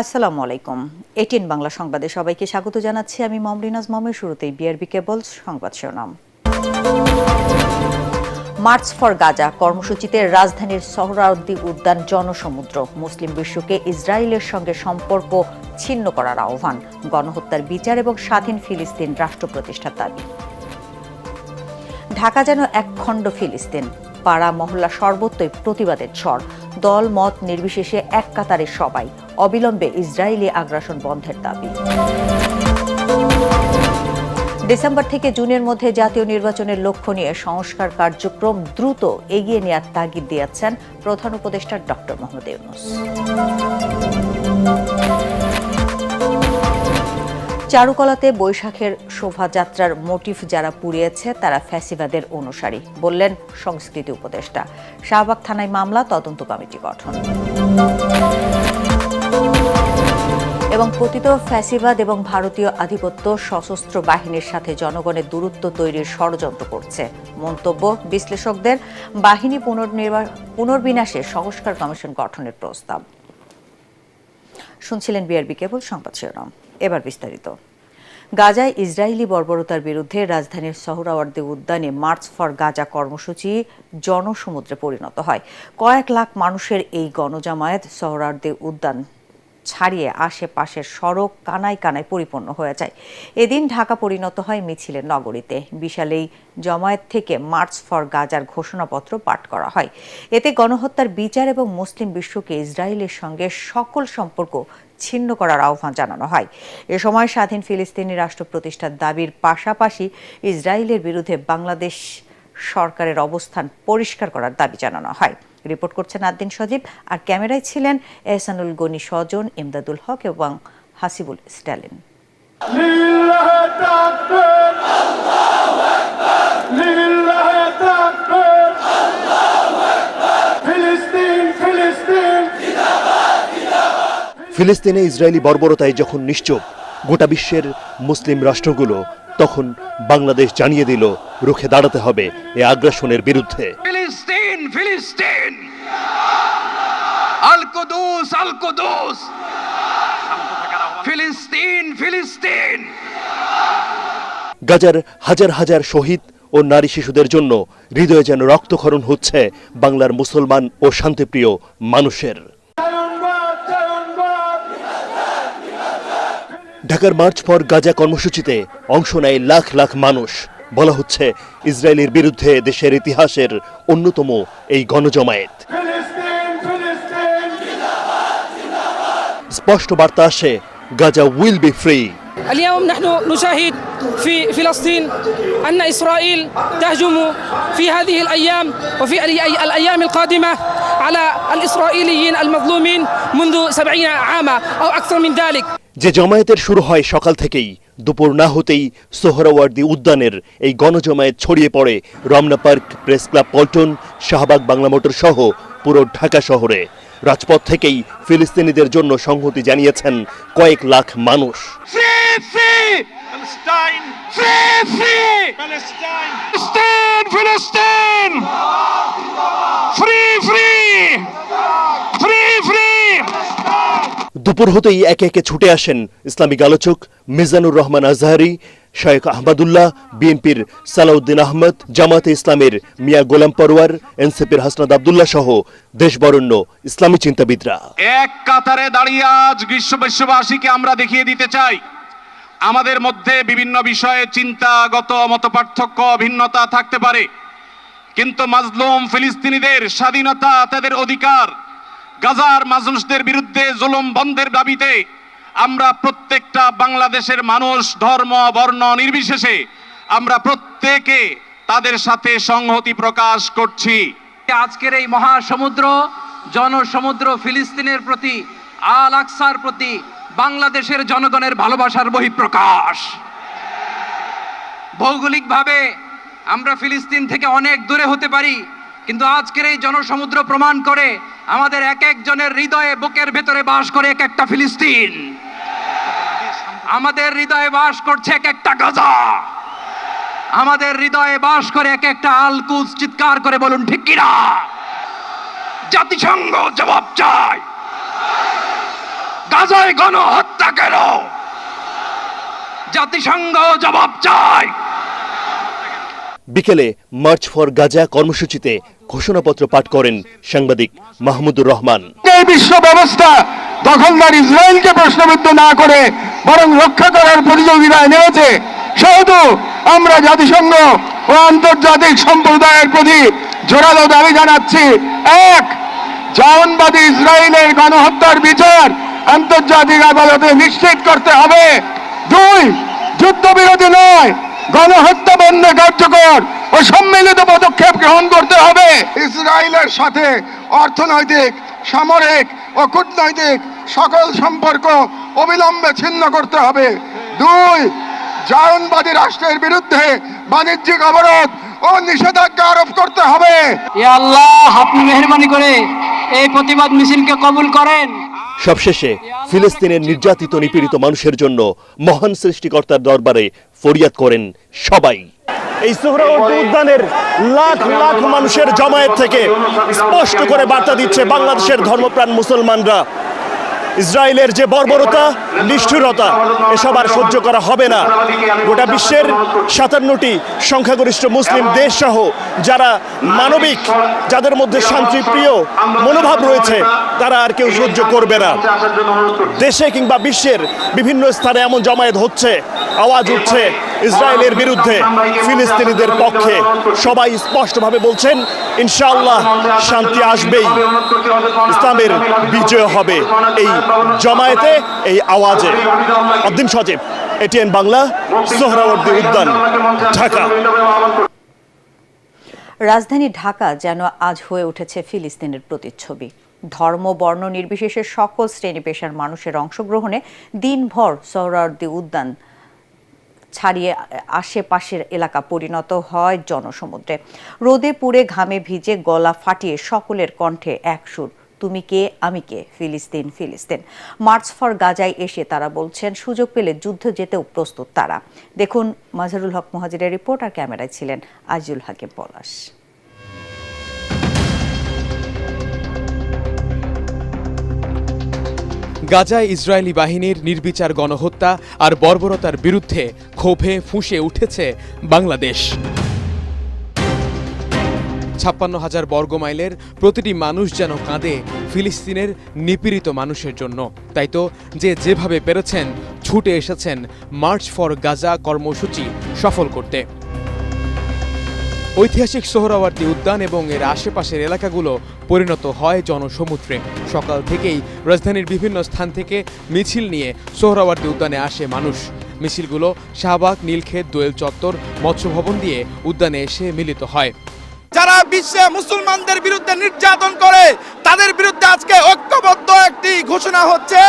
আসসালামু আলাইকুম। এটিএন বাংলা সংবাদে সবাইকে স্বাগত জানাচ্ছি আমি মমরিনাজ মমের। শুরুতেই বিআরবি কেবলস সংবাদ শিরোনাম। মার্চ ফর গাজা কর্মসূচিতে রাজধানীর সোহরাওয়ার্দী উদ্যান জনসমুদ্র। মুসলিম বিশ্বকে ইসরায়েলের সঙ্গে সম্পর্ক ছিন্ন করার আহ্বান। গণহত্যার বিচার এবং স্বাধীন ফিলিস্তিন রাষ্ট্র প্রতিষ্ঠার দাবি। ঢাকা যেন এক খণ্ড ফিলিস্তিন। পাড়া মহল্লা সর্বত্রই প্রতিবাদের ঝড়। দল মত নির্বিশেষে এক কাতারে সবাই। অবিলম্বে ইসরায়েলি আগ্রাসন বন্ধের দাবি। ডিসেম্বর থেকে জুনের মধ্যে জাতীয় নির্বাচনের লক্ষ্য নিয়ে সংস্কার কার্যক্রম দ্রুত এগিয়ে নেওয়ার তাগিদ দিয়েছেন প্রধান উপদেষ্টা ডক্টর মোহাম্মদ ইউনূস। চারুকলাতে বৈশাখের শোভাযাত্রার মোটিফ যারা পুড়িয়েছে তারা ফ্যাসিবাদের অনুসারী বললেন সংস্কৃতি উপদেষ্টা। শাহবাগ থানায় মামলা, তদন্ত কমিটি গঠন। এবং পতিত ফ্যাসিবাদ এবং ভারতীয় আধিপত্য সশস্ত্র বাহিনীর সাথে জনগণের দূরত্ব তৈরির ষড়যন্ত্র করছে মন্তব্য বিশ্লেষকদের। বাহিনী পুনর্বিন্যাসে সংস্কার কমিশন গঠনের প্রস্তাব। শুনছিলেন বিআরবি কেবল সংবাদ শিরোনাম। এবার বিস্তারিত। গাজায় ইসরায়েলি বর্বরতার বিরুদ্ধে রাজধানীর সোহরাওয়ার্দী উদ্যানে মার্চ ফর গাজা কর্মসূচি জনসমুদ্রে পরিণত হয়। কয়েক লাখ মানুষের এই গণজামায়াত সোহরাওয়ার্দী উদ্যান ছাড়িয়ে আশেপাশের সড়ক কানায় কানায় পরিপূর্ণ হয়ে যায়। এদিন ঢাকা পরিণত হয় মিছিলের নগরীতে। বিশাল এই জমায়েত থেকে মার্চ ফর গাজার ঘোষণাপত্র পাঠ করা হয়। এতে গণহত্যার বিচার এবং মুসলিম বিশ্বকে ইসরায়েলের সঙ্গে সকল সম্পর্ক ছিন্ন করার আহ্বান জানানো হয়। এ সময় স্বাধীন ফিলিস্তিনি রাষ্ট্র প্রতিষ্ঠার দাবির পাশাপাশি ইসরায়েলের বিরুদ্ধে বাংলাদেশ সরকারের অবস্থান পরিষ্কার করার দাবি জানানো হয়। রিপোর্ট করছেন আদ্দিন সজীব, আর ক্যামেরায় ছিলেন এহসানুল গনি স্বজন, ইমদাদুল হক এবং হাসিবুল স্ট্যালিন। ফিলিস্তিনে ইসরায়েলি বর্বরতায় যখন নিশ্চুপ গোটা বিশ্বের মুসলিম রাষ্ট্রগুলো, তখন বাংলাদেশ জানিয়ে দিল রুখে দাঁড়াতে হবে এই আগ্রাসনের বিরুদ্ধে। ফিলিস্তিন ফিলিস্তিন, আল কুদুস আল কুদুস, ফিলিস্তিন ফিলিস্তিন। গাজার হাজার হাজার শহীদ ও নারী শিশুদের জন্য হৃদয়ে যেন রক্তক্ষরণ হচ্ছে বাংলার মুসলমান ও শান্তিপ্রিয় মানুষের। ঢাকার মার্চ ফর গাজা কর্মসূচিতে অংশ নেয় লাখ লাখ মানুষ। বলা হচ্ছে ইসরায়েলের বিরুদ্ধে দেশের ইতিহাসের অন্যতম এই গণজমায়েত। স্পষ্ট বার্তা আসে, গাজা উইল বি ফ্রি। اليوم نحن نشاهد في فلسطين أن إسرائيل تهجم في هذه الأيام وفي الأيام القادمة على الإسرائيليين المظلومين منذ 70 عاما أو أكثر من ذلك। যে জমায়েতের শুরু হয় সকাল থেকেই, দুপুর না হতেই সোহরাওয়ার্দী উদ্যানের এই গণজমায়েত ছড়িয়ে পড়ে Ramna park, press club Paltan, Shahbag, Bangla motor সহ পুরো ঢাকা শহরে। রাজপথ থেকেই ফিলিস্তিনিদের জন্য সংহতি জানিয়েছেন কয়েক লাখ মানুষ। দুপুর হতেই একে একে ছুটে আসেন ইসলামিক আলোচক মিজানুর রহমান আজহারি, শেখ আহমদুল্লাহ, বিএনপির সালাউদ্দিন আহমদ, জামাতে ইসলামের মিয়া গোলাম পরওয়ার, এনসিপির হাসনাত আব্দুল্লাহ সহ দেশবরেণ্য ইসলামী চিন্তাবিদরা। এক কাতারে দাঁড়িয়ে আজ বিশ্ববাসীকে আমরা দেখিয়ে দিতে চাই, আমাদের মধ্যে বিভিন্ন বিষয়ে চিন্তাগত মতপার্থক্য ভিন্নতা থাকতে পারে, কিন্তু মাজলুম ফিলিস্তিনিদের স্বাধীনতা, তাদের অধিকার, গাজার মানুষদের বিরুদ্ধে জুলুম বন্ধের দাবিতে আমরা প্রত্যেকটা বাংলাদেশের মানুষ, ধর্ম বর্ণ নির্বিশেষে আমরা প্রত্যেকে তাদের সাথে সংহতি প্রকাশ করছি। আজকের এই মহাসমুদ্র, জনসমুদ্র ফিলিস্তিনের প্রতি, আল আকসার প্রতি বাংলাদেশের জনগণের ভালোবাসার বহিঃপ্রকাশ। ভৌগোলিকভাবে আমরা ফিলিস্তিন থেকে অনেক দূরে হতে পারি, কিন্তু আজকের এই জনসমুদ্র প্রমাণ করে আমাদের এক একজনের হৃদয়ে, বুকের ভেতরে বাস করে এক একটা ফিলিস্তিন। আমাদের হৃদয়ে বাস করছে এক একটা গাজা। আমাদের হৃদয়ে বাস করে এক একটা আল কুদস। চিৎকার করে বলুন ঠিক কিনা? জাতিসংঘ জবাব চায়। গাজায় গণহত্যা কেন? জাতিসংঘ জবাব চায়। বিকেলে মার্চ ফর গাজা কর্মসূচিতে ঘোষণাপত্র পাঠ করেন সাংবাদিক মাহমুদুর রহমান। এই বিশ্ব ব্যবস্থা দখলদার ইসরায়েলকে প্রশ্নবিদ্ধ না করে বরং রক্ষা করার প্রতিযোগিতায় নেমেছে, সেহেতু আমরা জাতিসংঘ ও আন্তর্জাতিক সম্প্রদায়ের প্রতি জোরালো দাবি জানাচ্ছি। এক, জায়নবাদী ইসরায়েলের গণহত্যার বিচার আন্তর্জাতিক আদালতে নিশ্চিত করতে হবে। দুই, যুদ্ধবিরতি নয়, গণহত্যা বন্ধে কার্যকর ও সম্মিলিত পদক্ষেপ গ্রহণ করতে হবে। ইসরায়েলের সাথে অর্থনৈতিক, সামরিক ও কূটনৈতিক সকল সম্পর্ক অবিলম্বে ছিন্ন করতে হবে। দুই, জায়নবাদী রাষ্ট্রের বিরুদ্ধে বাণিজ্যিক অবরোধ ও নিষেধাজ্ঞা আরোপ করতে হবে। ইয়া আল্লাহ, আপনি মেহেরবানি করে এই প্রতিবাদ মিছিলকে কবুল করেন। সবশেষে ফিলিস্তিনের নির্যাতিত নিপীড়িত মানুষের জন্য মহান সৃষ্টিকর্তার দরবারে ফরিয়াদ করেন সবাই। এই সোহরাওয়ার্দী উদ্যানের লাখ লাখ মানুষের জমায়েত থেকে স্পষ্ট করে বার্তা দিচ্ছে বাংলাদেশের ধর্মপ্রাণ মুসলমানরা, ইসরায়েলের যে বর্বরতা, নিষ্ঠুরতা, এসব আর সহ্য করা হবে না। গোটা বিশ্বের 57টি সংখ্যাগরিষ্ঠ মুসলিম দেশ সহ যারা মানবিক, যাদের মধ্যে শান্তিপ্রিয় মনোভাব রয়েছে, তারা আর কেউ সহ্য করবে না। দেশে কিংবা বিশ্বের বিভিন্ন স্থানে এমন জমায়েত হচ্ছে, আওয়াজ উঠছে ইসরায়েলের বিরুদ্ধে, ফিলিস্তিনিদের পক্ষে। সবাই স্পষ্টভাবে বলছেন ইনশাআল্লাহ শান্তি আসবেই, ইসলামের বিজয় হবে এই জমায়েতে, এই আওয়াজে। অদ্দিন সজীব, এটিএন বাংলা, সোহরাওয়ার্দী উদ্যান, ঢাকা। রাজধানী ঢাকা যেন আজ হয়ে উঠেছে ফিলিস্তিনের প্রতিচ্ছবি। ধর্ম, বর্ণ নির্বিশেষে সকল শ্রেণী পেশার মানুষের অংশগ্রহণে দিনভর সোহরাওয়ার্দী উদ্যান ছাড়িয়ে আশেপাশের এলাকা পরিণত হয় জনসমুদ্রে। রোদে পুড়ে ঘামে ভিজে গলা ফাটিয়ে সকলের কণ্ঠে এক সুর, তুমি কে আমি কে, ফিলিস্তিন ফিলিস্তিন। মার্চ ফর গাজায় এসে তারা বলছেন সুযোগ পেলে যুদ্ধ যেতেও প্রস্তুত তারা। দেখুন মাজহারুল হক মুহাজিরের রিপোর্ট, আর ক্যামেরায় ছিলেন আজিজুল হাকিম পলাশ। গাজায় ইসরায়েলি বাহিনীর নির্বিচার গণহত্যা আর বর্বরতার বিরুদ্ধে ক্ষোভে ফুঁসে উঠেছে বাংলাদেশ। 56,000 বর্গমাইলের প্রতিটি মানুষ যেন কাঁদে ফিলিস্তিনের নিপীড়িত মানুষের জন্য। তাই তো যেভাবে পেরেছেন ছুটে এসেছেন মার্চ ফর গাজা কর্মসূচি সফল করতে। ঐতিহাসিক সোহরাওয়ার্দী উদ্যান এবং এর আশেপাশের এলাকাগুলো পরিণত হয় জনসমুদ্রে। সকাল থেকেই রাজধানীর বিভিন্ন স্থান থেকে মিছিল নিয়ে সোহরাওয়ার্দী উদ্যানে আসে মানুষ। মিছিলগুলো শাহবাগ, নীলক্ষেত, দোয়েল চত্বর, মৎস্য ভবন দিয়ে উদ্যানে এসে মিলিত হয়। যারা বিশ্বে মুসলমানদের বিরুদ্ধে নির্যাতন করে তাদের বিরুদ্ধে আজকে ঐক্যবদ্ধ একটি ঘোষণা হচ্ছে,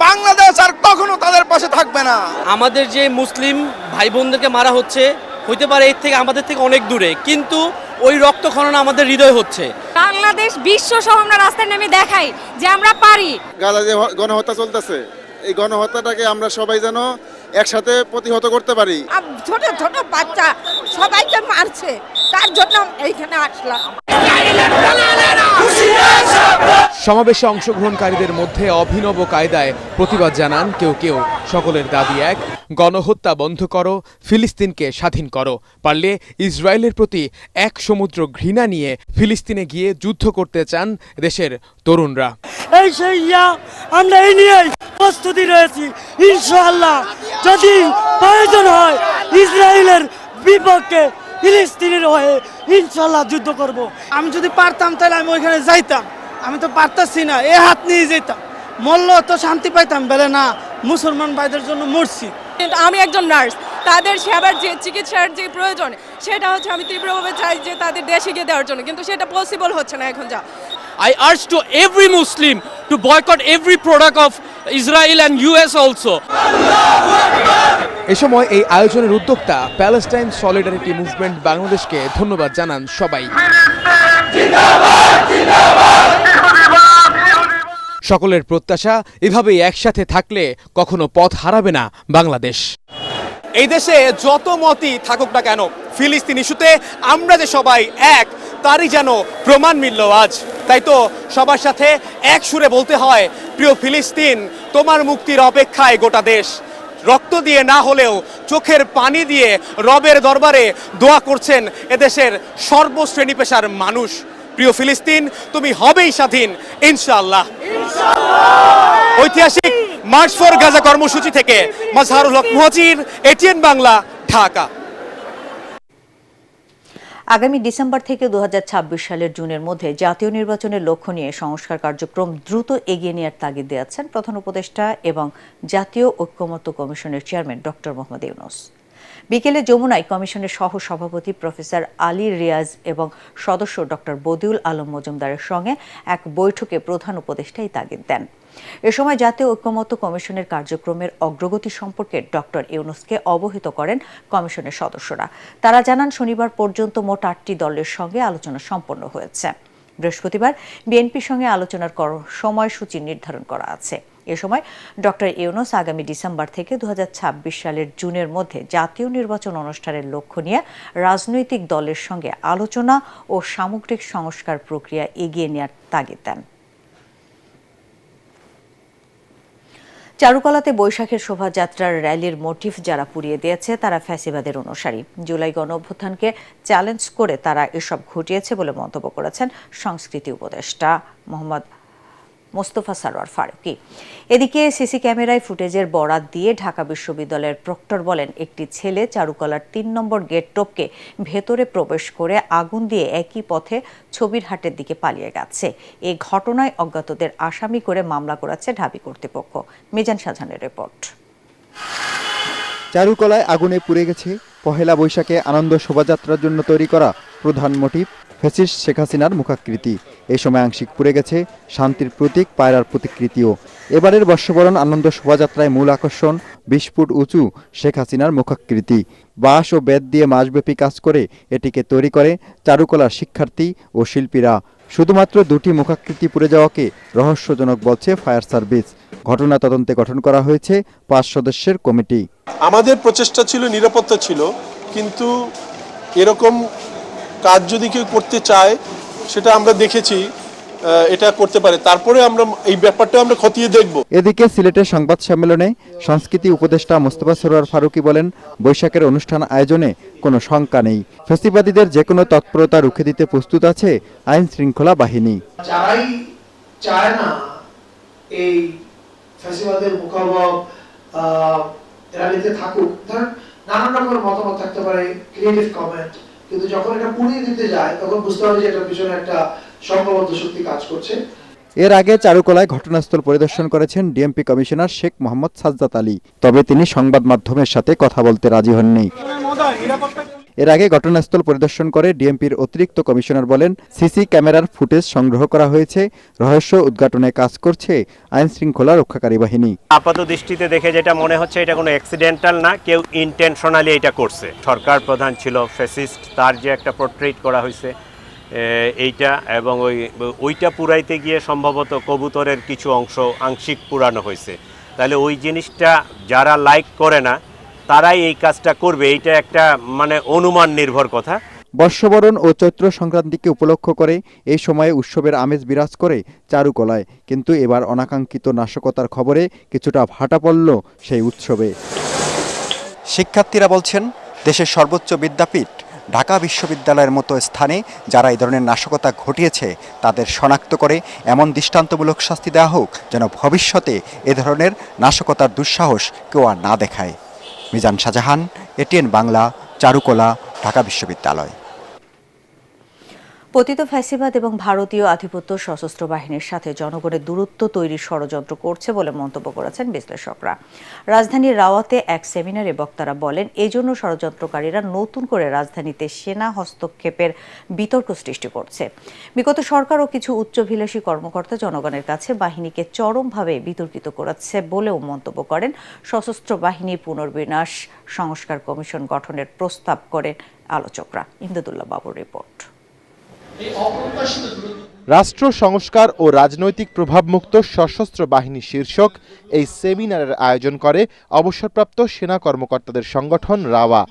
বাংলাদেশ আর কখনো তাদের পাশে থাকবে না। আমাদের যে মুসলিম ভাই বোনদেরকে মারা হচ্ছে, হইতে পারে এর থেকে আমাদের থেকে অনেক দূরে, কিন্তু ওই রক্তক্ষরণ আমাদের হৃদয় হচ্ছে। বাংলাদেশ বিশ্ব সহ আমরা রাস্তায় নেমে দেখাই যে আমরা পারি। গাজা যে গণহত্যা চলতেছে, এই গণহত্যাটাকে আমরা সবাই যেন একসাথে প্রতিহত করতে পারি। ছোট ছোট বাচ্চা সবাইকে মারছে, তার জন্য এইখানে আসলাম। সমাবেশে অংশগ্রহণকারীদের মধ্যে অভিনব কায়দায় প্রতিবাদ জানান কেউ কেউ। সকলের দাবি এক, গণহত্যা বন্ধ করো, ফিলিস্তিনকে স্বাধীন করো। পারলে ইসরায়েলের প্রতি এক সমুদ্র ঘৃণা নিয়ে ফিলিস্তিনে গিয়ে যুদ্ধ করতে চান দেশের তরুণরা। এই সেই আমরা এই নিয়ে প্রস্তুতি রয়েছি। ইনশাআল্লাহ যদি প্রয়োজন হয় ইসরায়েলের বিপক্ষে, ফিলিস্তিনের হয়ে ইনশাআল্লাহ যুদ্ধ করব। আমি যদি পারতাম তাহলে আমি ওইখানে যাইতাম, আমি তো পারতাছি না, এ হাত নিয়ে যেতাম, মরল তো শান্তি পাইতাম, বলে না মুসলমান ভাইদের জন্য মরছি। আমি একজন নার্স, তাদের সেবার যে চিকিৎসার যে প্রয়োজন সেটা হচ্ছে আমি তীব্রভাবে চাই যে তাদের দেশে গিয়ে দেওয়ার জন্য, কিন্তু সেটা পসিবল হচ্ছে না এখন যা। I urge to every Muslim to boycott every product of Israel and US also. এ সময় এই আয়োজনের উদ্যোক্তা প্যালেস্টাইন সলিডারিটি মুভমেন্ট বাংলাদেশকে ধন্যবাদ জানান সবাই। সকলের প্রত্যাশা, এভাবেই একসাথে থাকলে কখনো পথ হারাবে না বাংলাদেশ। এই দেশে যত মতই থাকুক না কেন, ফিলিস্তিন ইস্যুতে আমরা যে সবাই এক, তারই যেন প্রমাণ মিলল আজ। তাই তো সবার সাথে এক সুরে বলতে হয়, প্রিয় ফিলিস্তিন, তোমার মুক্তির অপেক্ষায় গোটা দেশ। রক্ত দিয়ে না হলেও চোখের পানি দিয়ে রবের দরবারে দোয়া করছেন এদেশের সর্বশ্রেণী পেশার মানুষ। প্রিয় ফিলিস্তিন, তুমি হবেই স্বাধীন ইনশাআল্লাহ। ঐতিহাসিক মার্চ ফর গাজা কর্মসূচি থেকে মাজহারুল হক মুহাজির, এটিএন বাংলা, ঢাকা। আগামী ডিসেম্বর থেকে 2026 সালের জুনের মধ্যে জাতীয় নির্বাচনের লক্ষ্য নিয়ে সংস্কার কার্যক্রম দ্রুত এগিয়ে নেওয়ার তাগিদ দিয়েছেন প্রধান উপদেষ্টা এবং জাতীয় ঐক্যমত্য কমিশনের চেয়ারম্যান ডক্টর মোহাম্মদ ইউনূস। বিকেলে যমুনায় কমিশনের সহ সভাপতি প্রফেসর আলী রিয়াজ এবং সদস্য ডক্টর বদিউল আলম মজুমদারের সঙ্গে এক বৈঠকে প্রধান উপদেষ্টা এই তাগিদ দেন। এ সময় জাতীয় ঐক্যমত্য কমিশনের কার্যক্রমের অগ্রগতি সম্পর্কে ডক্টর ইউনূসকে অবহিত করেন কমিশনের সদস্যরা। তারা জানান, শনিবার পর্যন্ত মোট 8টি দলের সঙ্গে আলোচনা সম্পন্ন হয়েছে। বৃহস্পতিবার বিএনপির সঙ্গে আলোচনার সময়সূচি নির্ধারণ করা আছে। এ সময় ডক্টর ইউনূস আগামী ডিসেম্বর থেকে 2026 সালের জুনের মধ্যে জাতীয় নির্বাচন অনুষ্ঠানের লক্ষ্য নিয়ে রাজনৈতিক দলের সঙ্গে আলোচনা ও সামগ্রিক সংস্কার প্রক্রিয়া এগিয়ে নেওয়ার তাগিদ দেন। চারুকলাতে বৈশাখের শোভাযাত্রার র্যালির মোটিভ যারা পুড়িয়ে দিয়েছে তারা ফ্যাসিবাদের অনুসারী। জুলাই গণঅভ্যুত্থানকে চ্যালেঞ্জ করে তারা এসব ঘটিয়েছে বলে মন্তব্য করেছেন সংস্কৃতি উপদেষ্টা মোহাম্মদ মোস্তফা সরওয়ার ফারুকী। এদিকে সিসি ক্যামেরায় ফুটেজের বরাত দিয়ে ঢাকা বিশ্ববিদ্যালয়ের প্রক্টর বলেন, একটি ছেলে চারুকলার 3 নম্বর গেট টপকে ভেতরে প্রবেশ করে আগুন দিয়ে একই পথে ছবির হাটের দিকে পালিয়ে গেছে। এই ঘটনায় অজ্ঞাতদের আসামি করে মামলা করেছে ঢাবি কর্তৃপক্ষ। মিজান শাহজাহানের রিপোর্ট। চারুকলায় আগুনে পুড়ে গেছে পহেলা বৈশাখে আনন্দ শোভাযাত্রার জন্য তৈরি করা প্রধান মোটিভ ফ্যাসিস্ট শেখ হাসিনার মুখাকৃতি। এই সময় আংশিক পুড়ে গেছে শান্তির প্রতীক পায়রার প্রতিকৃতিও। এবারের বর্ষবরণ আনন্দ শোভাযাত্রায় মূল আকর্ষণ 20 ফুট উঁচু শেখ হাসিনার মুখাকৃতি। বাঁশ ও বেত দিয়ে মাসব্যাপী কাজ করে এটিকে তৈরি করে চারুকলার শিক্ষার্থী ও শিল্পীরা। শুধুমাত্র 2টি মুখাকৃতি পুড়ে যাওয়াকে রহস্যজনক বলছে ফায়ার সার্ভিস। ঘটনা তদন্তে গঠন করা হয়েছে 5 সদস্যের কমিটি। আমাদের প্রচেষ্টা ছিল, নিরাপত্তা ছিল, কিন্তু এরকম কাজ যদি কেউ করতে চায় সেটা আমরা দেখেছি এটা করতে পারে, তারপরে আমরা এই ব্যাপারটা আমরা খতিয়ে দেখব। এদিকে সিলেটের সংবাদ সম্মেলনে সংস্কৃতি উপদেষ্টা মোস্তফা সরওয়ার ফারুকী বলেন, বৈশাখের অনুষ্ঠান আয়োজনে কোনো শঙ্কা নেই। ফ্যাসিবাদীদের যে কোনো তৎপরতা রুখে দিতে প্রস্তুত আছে আইন শৃঙ্খলা বাহিনী। যারাই চায় না এই ফ্যাসিবাদের মুখাবব র্যালিতে থাকুক, ধর নানান রকমের মতামত থাকতে পারে, ক্রিয়েটিভ কমেন্ট, কিন্তু যখন এটা পুড়িয়ে দিতে যায় তখন বুঝতে হবে যে এটার পিছনে একটা সংঘবদ্ধ শক্তি কাজ করছে। এর আগে চারুকলায় ঘটনাস্থল পরিদর্শন করেছেন ডিএমপি কমিশনার শেখ মোহাম্মদ সাজ্জাদ আলী। তবে তিনি সংবাদ মাধ্যমের সাথে কথা বলতে রাজি হননি। এর আগে ঘটনাস্থল পরিদর্শন করে ডিএমপির অতিরিক্ত কমিশনার বলেন, সিসি ক্যামেরার ফুটেজ সংগ্রহ করা হয়েছে, রহস্য উদ্ঘাটনে কাজ করছে আইন শৃঙ্খলা রক্ষাকারী বাহিনী। আপাত দৃষ্টিতে দেখে যেটা মনে হচ্ছে এটা কোনো অ্যাক্সিডেন্টাল না, কেউ ইন্টেনশনালি এটা করছে। সরকার প্রধান ছিল ফ্যাসিস্ট, তার যে একটা পোর্ট্রেট করা হয়েছে এইটা, এবং ওইটা পুরাইতে গিয়ে সম্ভবত কবুতরের কিছু অংশ আংশিক পুরানো হয়েছে। তাহলে ওই জিনিসটা যারা লাইক করে না তারাই এই কাজটা করবে, এইটা একটা মানে অনুমান নির্ভর কথা। বর্ষবরণ ও চৈত্র সংক্রান্তিকে উপলক্ষ করে এই সময়ে উৎসবের আমেজ বিরাজ করে চারুকলায়, কিন্তু এবার অনাকাঙ্ক্ষিত নাশকতার খবরে কিছুটা ভাটা পড়ল সেই উৎসবে। শিক্ষার্থীরা বলছেন, দেশের সর্বোচ্চ বিদ্যাপীঠ ঢাকা বিশ্ববিদ্যালয়ের মতো স্থানে যারা এই ধরনের নাশকতা ঘটিয়েছে তাদের শনাক্ত করে এমন দৃষ্টান্তমূলক শাস্তি দেওয়া হোক, যেন ভবিষ্যতে এ ধরনের নাশকতার দুঃসাহস কেউ আর না দেখায়। মিজান শাহজাহান, এটিএন বাংলা, চারুকলা, ঢাকা বিশ্ববিদ্যালয়। পতিত ফ্যাসিবাদ এবং ভারতীয় আধিপত্য সশস্ত্র বাহিনীর সাথে জনগণের দূরত্ব তৈরির ষড়যন্ত্র করছে বলে মন্তব্য করেছেন বিশ্লেষকরা। রাজধানীর রাওয়াতে এক সেমিনারে বক্তারা বলেন, এজন্য ষড়যন্ত্রকারীরা নতুন করে রাজধানীতে সেনা হস্তক্ষেপের বিতর্ক সৃষ্টি করছে। বিগত সরকার ও কিছু উচ্চাভিলাষী কর্মকর্তা জনগণের কাছে বাহিনীকে চরমভাবে বিতর্কিত করেছে বলেও মন্তব্য করেন। সশস্ত্র বাহিনী পুনর্বিন্যাস সংস্কার কমিশন গঠনের প্রস্তাব করেন আলোচকরা। ইমদাদুল্লাহ বাবুর রিপোর্ট। রাষ্ট্র সংস্কার ও রাজনৈতিক প্রভাবমুক্ত সশস্ত্র বাহিনী শীর্ষক এই সেমিনারের আয়োজন করে অবসরপ্রাপ্ত সেনা কর্মকর্তাদের সংগঠন রাওয়া।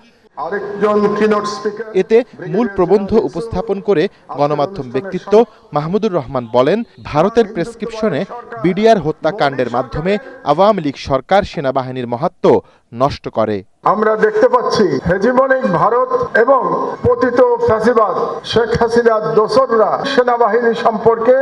এতে মূল প্রবন্ধ উপস্থাপন করে গণমাধ্যম ব্যক্তিত্ব মাহমুদুর রহমান বলেন, ভারতের প্রেসক্রিপশনে বিডিআর হত্যাকাণ্ডের মাধ্যমে আওয়ামী লীগ সরকার সেনাবাহিনীর মাহাত্ম্য নষ্ট করে। আমরা দেখতে পাচ্ছি হেজিমনিক ভারত এবং পতিত ফ্যাসিবাদ শেখ হাসিনার দোসররা সেনাবাহিনী সম্পর্কে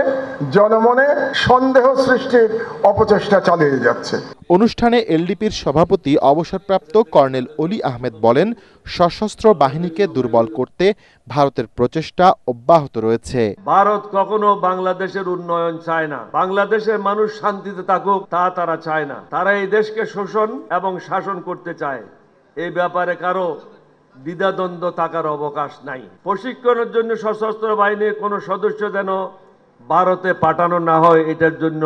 জনমনে সন্দেহ সৃষ্টির অপচেষ্টা চালিয়ে যাচ্ছে। অনুষ্ঠানে এলডিপির সভাপতি অবসরপ্রাপ্ত কর্নেল অলি আহমেদ বলেন, সশস্ত্র বাহিনীকে দুর্বল করতে ভারতের প্রচেষ্টা অব্যাহত রয়েছে। ভারত কখনো বাংলাদেশের উন্নয়ন চায় না, বাংলাদেশের মানুষ শান্তিতে থাকুক তা তারা চায় না। তারা এই দেশকে শোষণ এবং শাসন করতে চায়। এই ব্যাপারে কারো দ্বিধাদ্বন্দ্ব থাকার অবকাশ নাই। প্রশিক্ষণের জন্য সশস্ত্র বাহিনীর কোনো সদস্য যেন ভারতে পাঠানো না হয়, এটার জন্য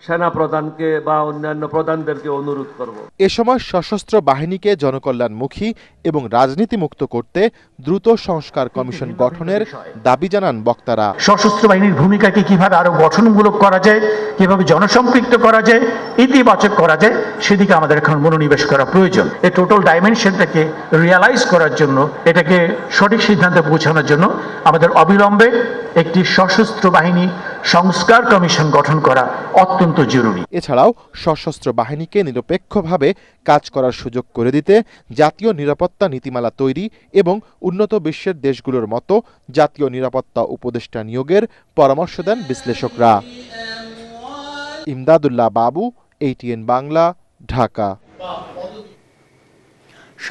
সেনা প্রধানকে বা অন্যান্য প্রধানদেরকে অনুরোধ করব। এ সময় সশস্ত্র বাহিনীকে জনকল্যাণমুখী এবং রাজনীতিমুক্ত করতে দ্রুত সংস্কার কমিশন গঠনের দাবি জানান বক্তারা। সশস্ত্র বাহিনীর ভূমিকাকে কিভাবে আরো গঠনমূলক করা যায়, কিভাবে জনসম্পৃক্ত করা যায়, ইতিবাচক করা যায়, সেদিকে আমাদের এখন মনোনিবেশ করা প্রয়োজন। এই টোটাল ডাইমেনশনটাকে রিয়ালাইজ করার জন্য, এটাকে সঠিক সিদ্ধান্তে পৌঁছানোর জন্য আমাদের অবিলম্বে একটি সশস্ত্র বাহিনী সংস্কার কমিশন গঠন করা অত্যন্ত জরুরি। এছাড়াও সশস্ত্র বাহিনীকে নিরপেক্ষভাবে কাজ করার সুযোগ করে দিতে জাতীয় নিরাপত্তা নীতিমালা তৈরি এবং উন্নত বিশ্বের দেশগুলোর মতো জাতীয় নিরাপত্তা উপদেষ্টা নিয়োগের পরামর্শ দেন বিশ্লেষকরা। ইমদাদুল্লাহ বাবু, ATN বাংলা, ঢাকা।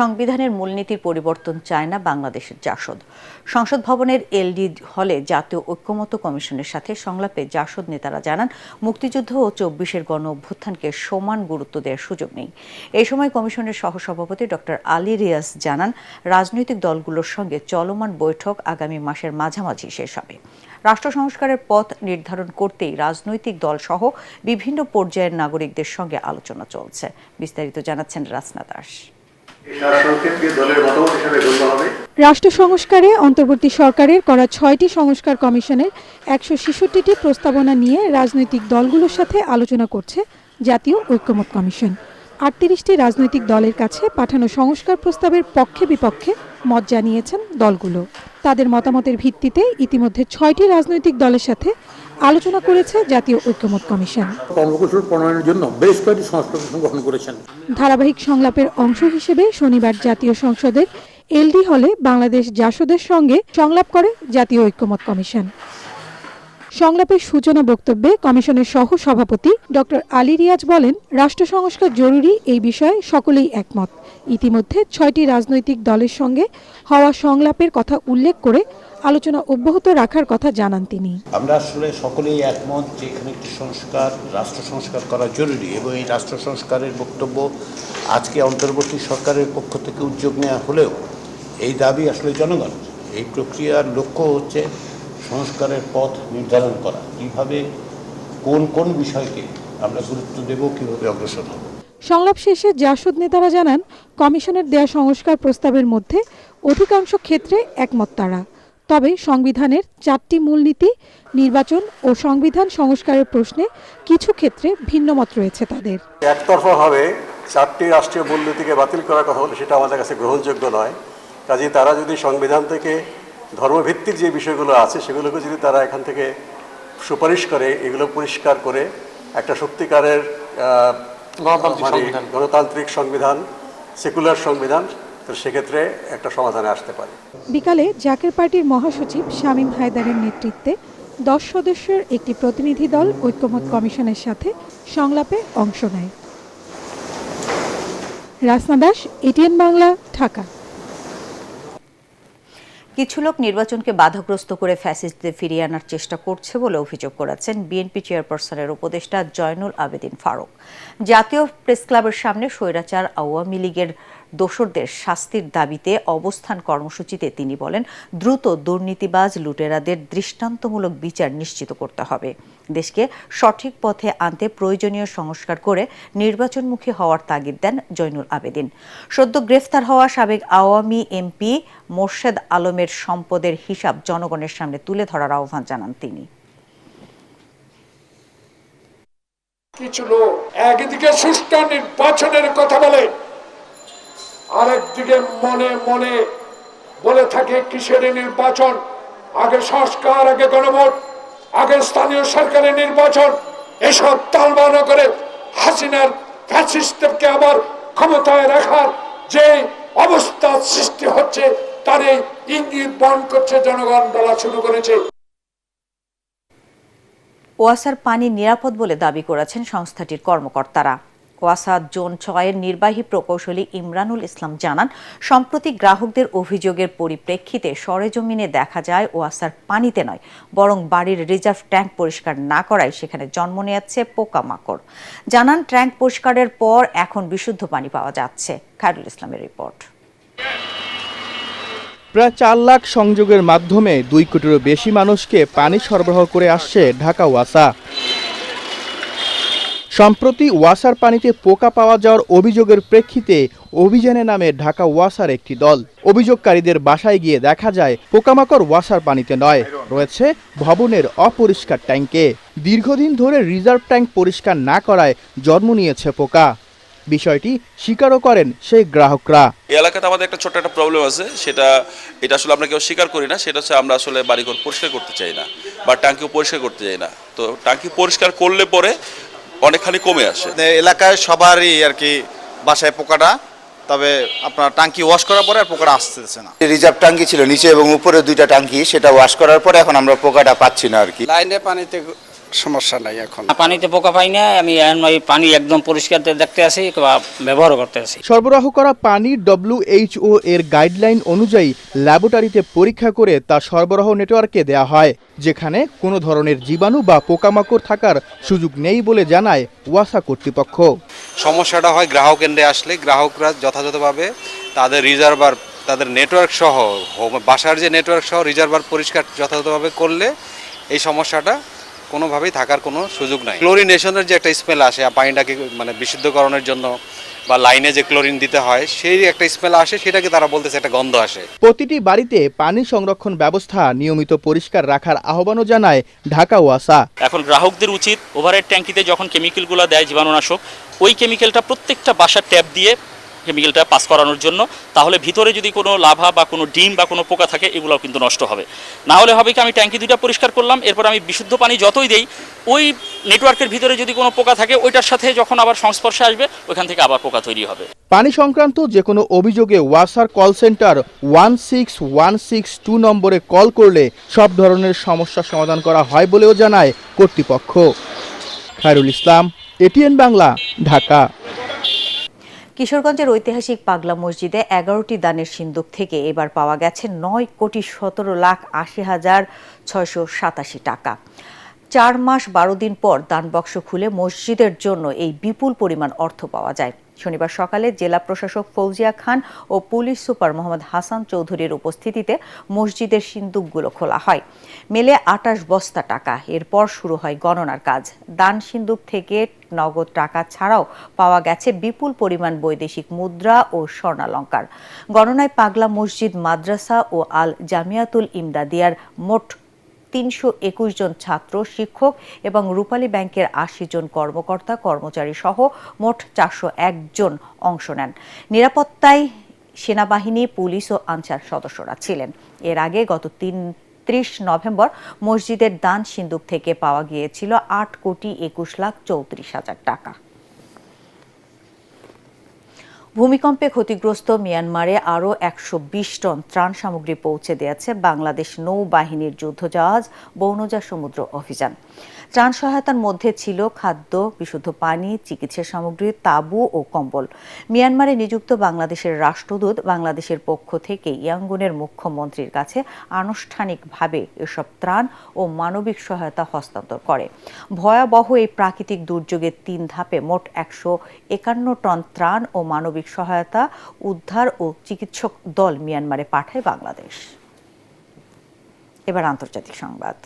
সংবিধানের মূলনীতির পরিবর্তন চায় না বাংলাদেশের জাসদ। সংসদ ভবনের এলডি হলে জাতীয় ঐক্যমত্য কমিশনের সাথে সংলাপে জাসদ নেতারা জানান, মুক্তিযুদ্ধ ও ২৪-এর গণ অভ্যুত্থানকে সমান গুরুত্ব দেওয়ার সুযোগ নেই। এই সময় কমিশনের সহসভাপতি ডক্টর আলী রিয়াজ জানান, রাজনৈতিক দলগুলোর সঙ্গে চলমান বৈঠক আগামী মাসের মাঝামাঝি শেষ হবে। রাষ্ট্র সংস্কারের পথ নির্ধারণ করতেই রাজনৈতিক দল সহ বিভিন্ন পর্যায়ের নাগরিকদের সঙ্গে আলোচনা চলছে। বিস্তারিত জানাচ্ছেন রাসনা দাস। রাষ্ট্র সংস্কারে অন্তর্বর্তী সরকারের করা ৬টি সংস্কার কমিশনের ১৬৬টি প্রস্তাবনা নিয়ে রাজনৈতিক দলগুলোর সাথে আলোচনা করছে জাতীয় ঐক্যমত্য কমিশন। ৩৮টি রাজনৈতিক দলের কাছে পাঠানো সংস্কার প্রস্তাবের পক্ষে বিপক্ষে মত জানিয়েছেন দলগুলো। তাদের মতামতের ভিত্তিতে ইতিমধ্যে ৬টি রাজনৈতিক দলের সাথে আলোচনা করেছে জাতীয় ঐক্যমত্য কমিশন। কর্মকৌশল প্রণয়নের জন্য বেশ কয়েকটি সংস্কার কমিশন গঠন করেছেন। ধারাবাহিক সংলাপের অংশ হিসেবে শনিবার জাতীয় সংসদের এলডি হলে বাংলাদেশ জাসদের সঙ্গে সংলাপ করে জাতীয় ঐক্যমত্য কমিশন। সংলাপের সূচনা বক্তব্যে কমিশনের সহ সভাপতি ডক্টর আলী রিয়াজ বলেন, রাষ্ট্র সংস্কার জরুরি এই বিষয়ে সকলেই একমত। ইতিমধ্যে ৬টি রাজনৈতিক দলের সঙ্গে হওয়া সংলাপের কথা উল্লেখ করে আলোচনা অব্যাহত রাখার কথা জানান তিনি। আমরা আসলে সকলেই একমত যে এখানে একটি সংস্কার, রাষ্ট্র সংস্কার করা জরুরি এবং এই রাষ্ট্র সংস্কারের বক্তব্য আজকে অন্তর্বর্তী সরকারের পক্ষ থেকে উদ্যোগ নেওয়া হলেও এই দাবি আসলে জনগণ। এই প্রক্রিয়ার লক্ষ্য হচ্ছে সংস্কারের পথ নির্ধারণ করা, কিভাবে কোন কোন বিষয়কে আমরা গুরুত্ব দেব, কিভাবে অগ্রসর হব। সংলাপ শেষে জাসদ নেতারা জানান, কমিশনের দেয়া সংস্কার প্রস্তাবের মধ্যে অধিকাংশ ক্ষেত্রে একমত তারা। তবে সংবিধানের 4টি মূলনীতি, নির্বাচন ও সংবিধান সংস্কারের প্রশ্নে কিছু ক্ষেত্রে ভিন্ন মত রয়েছে তাদের। একতরফাভাবে 4টি রাষ্ট্রীয় মূলনীতিকে বাতিল করার কথা বলে সেটা আমাদের কাছে গ্রহণযোগ্য নয়। কাজেই তারা যদি সংবিধান থেকে ধর্মভিত্তিক যে বিষয়গুলো আছে সেগুলোকে যদি তারা এখান থেকে সুপারিশ করে, এগুলো পরিষ্কার করে একটা সত্যিকারের গণতান্ত্রিক সংবিধান, সেকুলার সংবিধান, তো সেক্ষেত্রে একটা সমাধানে আসতে পারে। বিকালে জাকের পার্টির মহাসচিব শামীম হায়দারের নেতৃত্বে 10 সদস্যের একটি প্রতিনিধি দল ঐক্যমত্য কমিশনের সাথে সংলাপে অংশ নেয়। রাসনা দাস, ATN বাংলা, ঢাকা। কিছু লোক নির্বাচনকে বাধাগ্রস্ত করে ফ্যাসিস্টদের ফিরিয়ে আনার চেষ্টা করছে বলে অভিযোগ করেছেন বিএনপি চেয়ারপারসনের উপদেষ্টা জয়নুল আবেদিন ফারুক। জাতীয় প্রেস ক্লাবের সামনে স্বৈরাচার আওয়ামী লীগের দোসরদের শাস্তির দাবিতে অবস্থান কর্মসূচিতে তিনি বলেন, দ্রুত দুর্নীতিবাজ লুটেরাদের দৃষ্টান্তমূলক বিচার নিশ্চিত করতে হবে। দেশকে সঠিক পথে আনতে প্রয়োজনীয় সংস্কার করে নির্বাচনমুখী হওয়ার তাগিদ দেন জয়নুল আবেদিন। সদ্য গ্রেফতার হওয়া সাবেক আওয়ামী এমপি মোর্শেদ আলমের সম্পদের হিসাব জনগণের সামনে তুলে ধরার আহ্বান জানান তিনি। কিছু লোক একদিকে সুষ্ঠু নির্বাচনের কথা বলে, আরেকদিকে মনে মনে বলে থাকে কিসের নির্বাচন, আগে সংস্কার, আগে গণভোট, আগে স্থানীয় সরকারের নির্বাচন। এসব তালবানা করে হাসিনার ফ্যাসিস্টকে আবার ক্ষমতায় রাখার যে অবস্থা সৃষ্টি হচ্ছে তার এই ইঙ্গিত বহন করছে জনগণ বলা শুরু করেছে। ওয়াসার পানি নিরাপদ বলে দাবি করেছেন সংস্থাটির কর্মকর্তারা। ওয়াসা জোন 6-এর নির্বাহী প্রকৌশলী ইমরানুল ইসলাম জানান, সম্প্রতি গ্রাহকদের অভিযোগের পরিপ্রেক্ষিতে সরেজমিনে দেখা যায় ওয়াসার পানিতে নয় বরং বাড়ির রিজার্ভ ট্যাঙ্ক পরিষ্কার না করায় সেখানে জন্ম নিয়েছে পোকামাকড়। জানান, ট্যাঙ্ক পরিষ্কারের পর এখন বিশুদ্ধ পানি পাওয়া যাচ্ছে। খায়রুল ইসলামের রিপোর্ট। প্রায় 4 লাখ সংযোগের মাধ্যমে 2 কোটিরও বেশি মানুষকে পানি সরবরাহ করে আসছে ঢাকা ওয়াসা। সম্প্রতি ওয়াসার পানিতে পোকা পাওয়া যাওয়ার অভিযোগের প্রেক্ষিতে অভিযানে নামে ঢাকা ওয়াসার একটি দল। অভিযোগকারীদের বাসায় গিয়ে দেখা যায় পোকামাকড় ওয়াসার পানিতে নয়, রয়েছে ভবনের অপরিষ্কার ট্যাঙ্কে। দীর্ঘদিন ধরে রিজার্ভ ট্যাঙ্ক পরিষ্কার না করায় জন্ম নিয়েছে পোকা। বিষয়টি স্বীকারও করেন সেই গ্রাহকরা। এই এলাকাতে আমাদের একটা ছোট্ট একটা প্রবলেম আছে, এটা আসলে আমরা কেউ স্বীকার করি না। সেটা হচ্ছে আমরা আসলে বাড়িঘর পরিষ্কার করতে চাই না বা ট্যাঙ্কিও পরিষ্কার করতে চাই না। তো ট্যাঙ্কি পরিষ্কার করলে পরে অনেকখানি কমে আসে। এলাকায় সবারই আর কি বাসায় পোকাটা, তবে আপনার ট্যাঙ্কি ওয়াশ করার পরে আর পোকাটা আসতেছে না। রিজার্ভ ট্যাঙ্কি ছিল নিচে এবং উপরে 2টা ট্যাঙ্কি, সেটা ওয়াশ করার পরে এখন আমরা পোকাটা পাচ্ছি না আর কি। লাইনে পানিতে সমস্যা নাই, এখন পানিতে পোকা পাই না। আমি পানি একদম পরিষ্কার দেখতে আসি, ব্যবহার করতে আসি। সরবরাহ করা পানি WHO এর গাইডলাইন অনুযায়ী ল্যাবরেটরিতে পরীক্ষা করে তা সরবরাহ নেটওয়ার্কে দেয়া হয়, যেখানে কোনো ধরনের জীবাণু বা পোকামাকড় থাকার সুযোগ নেই বলে জানায় ওয়াসা কর্তৃপক্ষ। সমস্যাটা হয় গ্রাহক কেন্দ্রে আসলে গ্রাহকরা যথাযথভাবে তাদের রিজার্ভার, তাদের নেটওয়ার্ক সহ, বাসার যে নেটওয়ার্ক সহ রিজার্ভার পরিষ্কার যথাযথভাবে করলে এই সমস্যাটা কোনোভাবেই থাকার কোনো সুযোগ নাই। ক্লোরিনেশনের যে একটা স্মেল আসে পানিটাকে বিশুদ্ধকরণের জন্য বা লাইনে যে ক্লোরিন দিতে হয় সেই একটা স্মেল আসে, সেটাকে তারা বলতেছে একটা গন্ধ আসে। প্রতিটি বাড়িতে পানি সংরক্ষণ ব্যবস্থা নিয়মিত পরিষ্কার রাখার আহ্বানও জানায় ঢাকা ওয়াসা। এখন গ্রাহকদের উচিত ওভারহেড ট্যাঙ্কিতে যখন কেমিক্যালগুলো দেয় জীবাণুনাশক, ওই কেমিক্যালটা প্রত্যেকটা বাসার ট্যাপ দিয়ে কেমিক্যালটা পাস করানোর জন্য। তাহলে ভিতরে যদি কোনো লাভা বা কোনো ডিম বা কোনো পোকা থাকে এগুলোও কিন্তু নষ্ট হবে। না হলে হবে কি, আমি ট্যাঙ্কি 2টা পরিষ্কার করলাম, এরপর আমি বিশুদ্ধ পানি যতই দেই, ওই নেটওয়ার্কের ভিতরে যদি কোনো পোকা থাকে ওইটার সাথে যখন আবার সংস্পর্শে আসবে ওইখান থেকে আবার পোকা তৈরি হবে। পানি সংক্রান্ত যে কোনো অভিযোগে ওয়াসার কল সেন্টার 16162 নম্বরে কল করলে সব ধরনের সমস্যা সমাধান করা হয় বলেও জানায় কর্তৃপক্ষ। খায়রুল ইসলাম, ATN বাংলা, ঢাকা। কিশোরগঞ্জের ঐতিহাসিক পাগলা মসজিদে 11টি দানের সিন্দুক থেকে এবার পাওয়া গেছে 9,17,80,687 টাকা। 4 মাস 12 দিন পর দানবক্স খুলে মসজিদের জন্য এই বিপুল পরিমাণ অর্থ পাওয়া যায়। শনিবার সকালে জেলা প্রশাসক ফৌজিয়া খান ও পুলিশ সুপার মোহাম্মদ হাসান চৌধুরীর উপস্থিতিতে মসজিদের সিন্দুকগুলো খোলা হয়। মেলে 28 বস্তা টাকা। এরপর শুরু হয় গণনার কাজ। দান সিন্দুক থেকে নগদ টাকা ছাড়াও পাওয়া গেছে বিপুল পরিমাণ বৈদেশিক মুদ্রা ও স্বর্ণালংকার। গণনায় পাগলা মসজিদ মাদ্রাসা ও আল জামিয়াতুল ইমদাদিয়ার মোট 321 জন ছাত্র, শিক্ষক এবং রূপালী ব্যাংকের 80 জন কর্মকর্তা কর্মচারী সহ মোট 401 জন অংশ নেন। নিরাপত্তায় সেনাবাহিনী, পুলিশ ও আনসার সদস্যরা ছিলেন। এর আগে গত 30 নভেম্বর মসজিদের দান সিন্দুক থেকে পাওয়া গিয়েছিল 8,21,34,000 টাকা। ভূমিকম্পে ক্ষতিগ্রস্ত মিয়ানমারে আরও 120 টন ত্রাণ সামগ্রী পৌঁছে দিয়েছে বাংলাদেশ নৌবাহিনীর যুদ্ধজাহাজ বৌনজা সমুদ্র অভিযান। ত্রাণ সহায়তার মধ্যে ছিল খাদ্য, বিশুদ্ধ পানি, চিকিৎসা সামগ্রী, তাঁবু ও কম্বল। মিয়ানমারে নিযুক্ত বাংলাদেশের রাষ্ট্রদূত বাংলাদেশের পক্ষ থেকে ইয়াঙ্গুনের মুখ্যমন্ত্রীর কাছে আনুষ্ঠানিকভাবে এসব ত্রাণ ও মানবিক সহায়তা হস্তান্তর করে। ভয়াবহ এই প্রাকৃতিক দুর্যোগে 3 ধাপে মোট 151 টন ত্রাণ ও মানবিক সহায়তা, উদ্ধার ও চিকিৎসক দল মিয়ানমারে পাঠায় বাংলাদেশ। এবার আন্তর্জাতিক সংবাদ।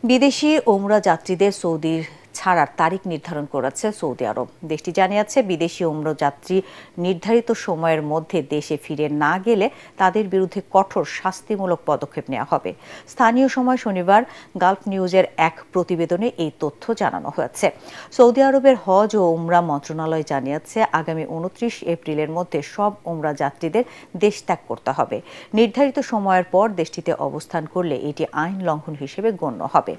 বিদেশি ওমরা যাত্রীদের সৌদির ছাড়ার তারিখ নির্ধারণ করেছে সৌদি আরব। দেশটি জানিয়েছে বিদেশি উমরা যাত্রী নির্ধারিত সময়ের মধ্যে দেশে ফিরে না গেলে তাদের বিরুদ্ধে কঠোর শাস্তিমূলক পদক্ষেপ নেওয়া হবে। স্থানীয় সময় শনিবার গালফ নিউজের এক প্রতিবেদনে এই তথ্য জানানো হয়েছে। সৌদি আরবের হজ ও উমরা মন্ত্রণালয় জানিয়েছে আগামী 29 এপ্রিলের মধ্যে সব উমরা যাত্রীদের দেশ ত্যাগ করতে হবে। নির্ধারিত সময়ের পর দেশটিতে অবস্থান করলে এটি আইন লঙ্ঘন হিসেবে গণ্য হবে।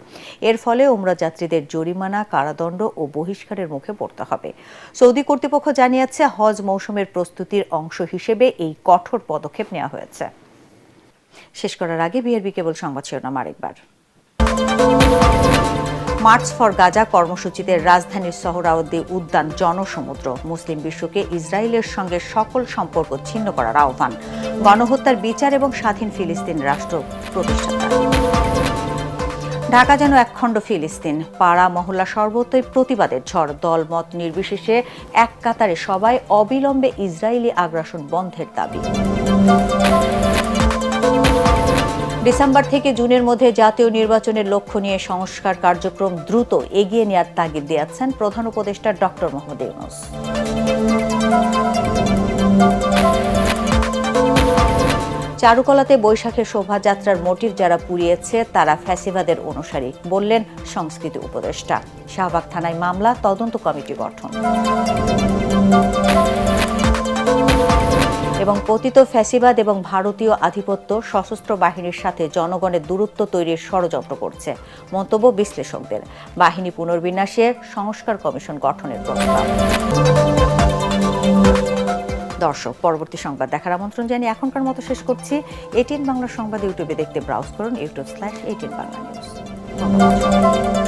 এর ফলে উমরা যাত্রীদের জরিমানা, কারাদণ্ড ও বহিষ্কারের মুখে পড়তে হবে। সৌদি কর্তৃপক্ষ জানিয়েছে হজ মৌসুমের প্রস্তুতির অংশ হিসেবে এই কঠোর পদক্ষেপ নেওয়া হয়েছে। শেষ করার আগে বিআরবি কেবল সংবাদ শিরোনাম আরেকবার। মার্চ ফর গাজা কর্মসূচিতে রাজধানীর সোহরাওয়ার্দী উদ্যান জনসমুদ্র। মুসলিম বিশ্বকে ইসরায়েলের সঙ্গে সকল সম্পর্ক ছিন্ন করার আহ্বান। গণহত্যার বিচার এবং স্বাধীন ফিলিস্তিন রাষ্ট্র প্রতিষ্ঠাতা। ঢাকা যেন একখণ্ড ফিলিস্তিন। পাড়া মহল্লা সর্বত্রই প্রতিবাদের ঝড়। দলমত নির্বিশেষে এক কাতারে সবাই অবিলম্বে ইসরায়েলি আগ্রাসন বন্ধের দাবি। ডিসেম্বর থেকে জুনের মধ্যে জাতীয় নির্বাচনের লক্ষ্য নিয়ে সংস্কার কার্যক্রম দ্রুত এগিয়ে নেওয়ার তাগিদ দিয়েছেন প্রধান উপদেষ্টা ডক্টর মোহাম্মদ ইউনূস। চারুকলাতে বৈশাখের শোভাযাত্রার মোটিভ যারা পুড়িয়েছে তারা ফ্যাসিবাদের অনুসারী, বললেন সংস্কৃতি উপদেষ্টা। শাহবাগ থানায় মামলা, তদন্ত কমিটি গঠন। এবং পতিত ফ্যাসিবাদ এবং ভারতীয় আধিপত্য সশস্ত্র বাহিনীর সাথে জনগণের দূরত্ব তৈরির ষড়যন্ত্র করছে, মন্তব্য বিশ্লেষকদের। বাহিনী পুনর্বিন্যাসে সংস্কার কমিশন গঠনের প্রস্তাব। দর্শক, পরবর্তী সংবাদ দেখার আমন্ত্রণ জানিয়ে এখনকার মতো শেষ করছি। এটিএন বাংলা সংবাদ ইউটিউবে দেখতে ব্রাউজ করুন youtube/18 বাংলা নিউজ।